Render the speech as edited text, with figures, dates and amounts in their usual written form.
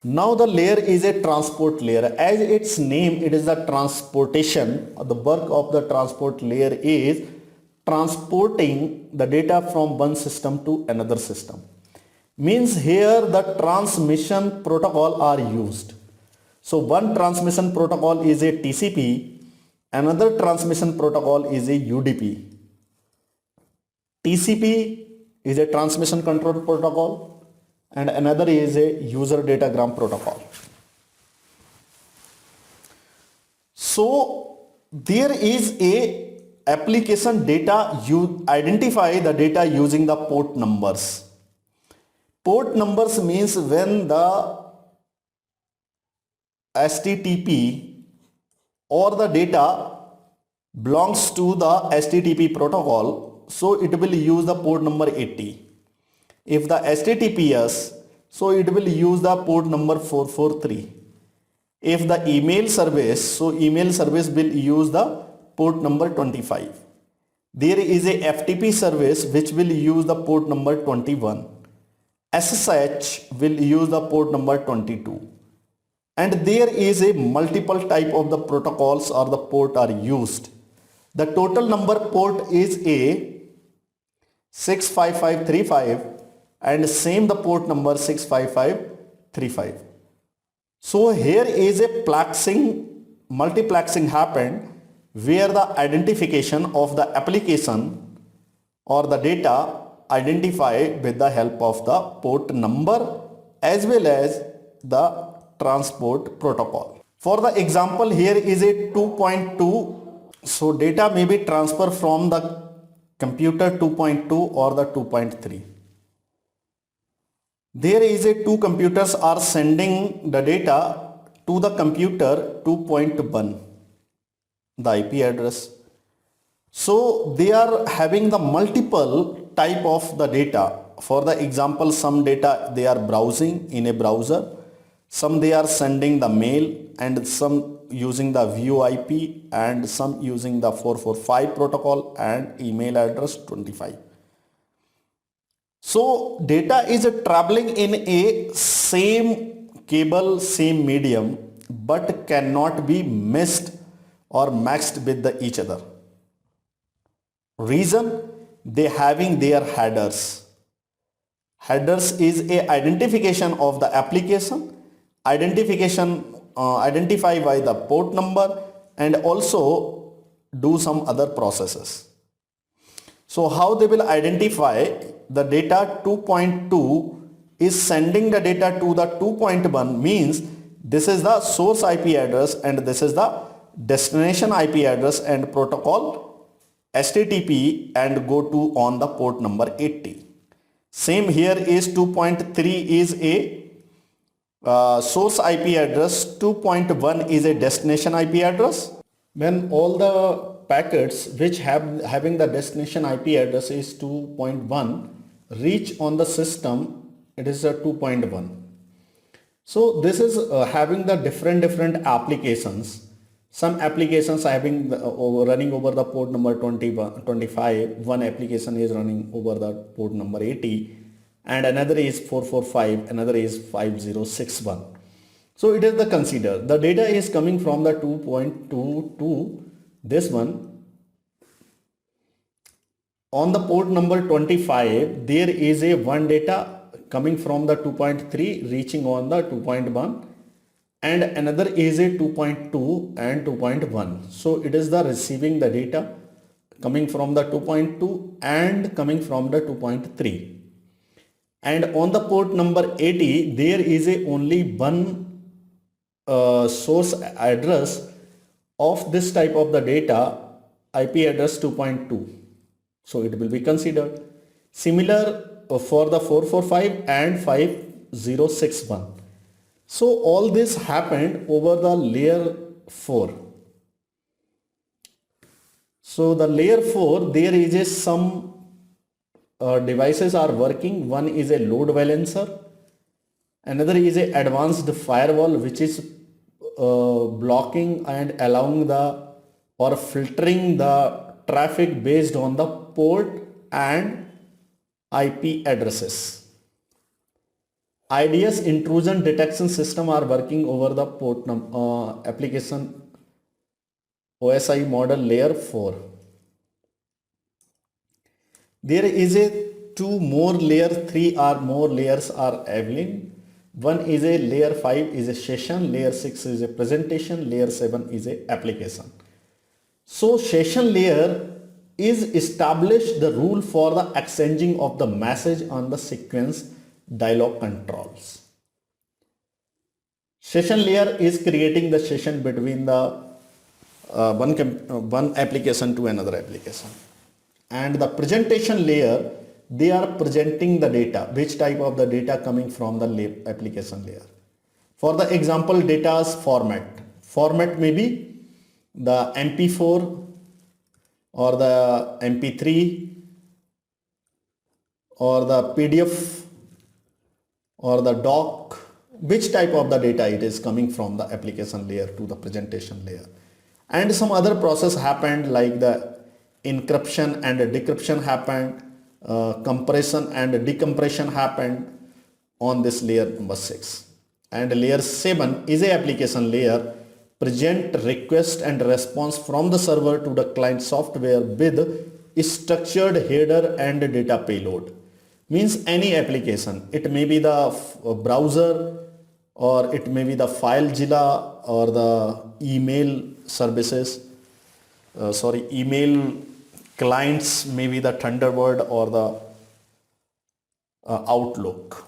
Now the layer is a transport layer. As its name, it is the transportation. The work of the transport layer is transporting the data from one system to another system. Means here the transmission protocol are used. So one transmission protocol is a TCP, another transmission protocol is a UDP. TCP is a transmission control protocol and another is a user datagram protocol. So there is a application data, you identify the data using the port numbers. Port numbers means when the HTTP or the data belongs to the HTTP protocol, so it will use the port number 80. If the HTTPS, so it will use the port number 443. If the email service, so email service will use the port number 25. There is a FTP service which will use the port number 21. SSH will use the port number 22. And there is a multiple type of the protocols or the port are used. The total number port is a 65535 and same the port number 65535. So here is a multiplexing happened where the identification of the application or the data identified with the help of the port number as well as the transport protocol. For the example, here is a 2.2. So data may be transferred from the computer 2.2 or the 2.3. There is a two computers are sending the data to the computer 2.1, the IP address. So they are having the multiple type of the data. For the example, some data they are browsing in a browser, some they are sending the mail, and some using the VoIP, and some using the 445 protocol and email address 25. So data is traveling in a same cable, same medium, but cannot be mixed or matched with each other. Reason, they having their headers. Headers is a identification of the application, identify by the port number, and also do some other processes. So how they will identify the data 2.2 is sending the data to the 2.1 means this is the source IP address and this is the destination IP address and protocol HTTP and go to on the port number 80. Same here is 2.3 is a source IP address, 2.1 is a destination IP address. When all the packets which having the destination IP address is 2.1 reach on the system, it is a 2.1. So this is having the different applications. Some applications are having running over the port number 25. One application is running over the port number 80 and another is 445, another is 5061. So it is the consider the data is coming from the 2.2 to this one. On the port number 25 there is a one data coming from the 2.3 reaching on the 2.1 and another is a 2.2 and 2.1. So it is the receiving the data coming from the 2.2 and coming from the 2.3. And on the port number 80 there is a only one source address of this type of the data, IP address 2.2. So it will be considered. Similar for the 445 and 5061. So all this happened over the layer 4. So the layer 4 there is a some devices are working. One is a load balancer, another is a advanced firewall which is blocking and allowing the or filtering the traffic based on the port and IP addresses. IDS intrusion detection system are working over the application OSI model layer 4. There is a two more layer 3 or more layers are available. One is a layer 5 is a session, layer 6 is a presentation, layer 7 is a application. So session layer is established the rule for the exchanging of the message on the sequence dialog controls. Session layer is creating the session between the one application to another application. And the presentation layer, they are presenting the data, which type of the data coming from the application layer. For the example, data's format. Format may be the MP4 or the MP3 or the PDF or the doc, which type of the data it is coming from the application layer to the presentation layer. And some other process happened like the encryption and decryption happened, compression and decompression happened on this layer number 6. And layer 7 is a application layer, present request and response from the server to the client software with structured header and data payload. Means any application, it may be the browser or it may be the FileZilla or the email services, email clients, maybe the Thunderbird or the Outlook.